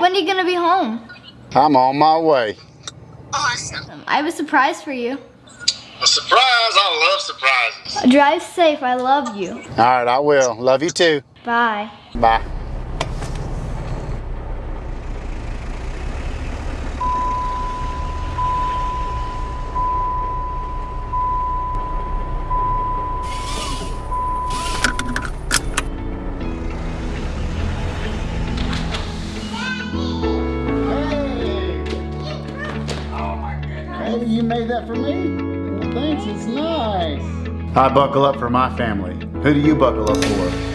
When are you gonna be home? I'm on my way. Awesome. I have a surprise for you. A surprise? I love surprises. Drive safe. I love you. All right, I will. Love you too. Bye. Bye. Hey, you made that for me? Well, thanks, it's nice. I buckle up for my family. Who do you buckle up for?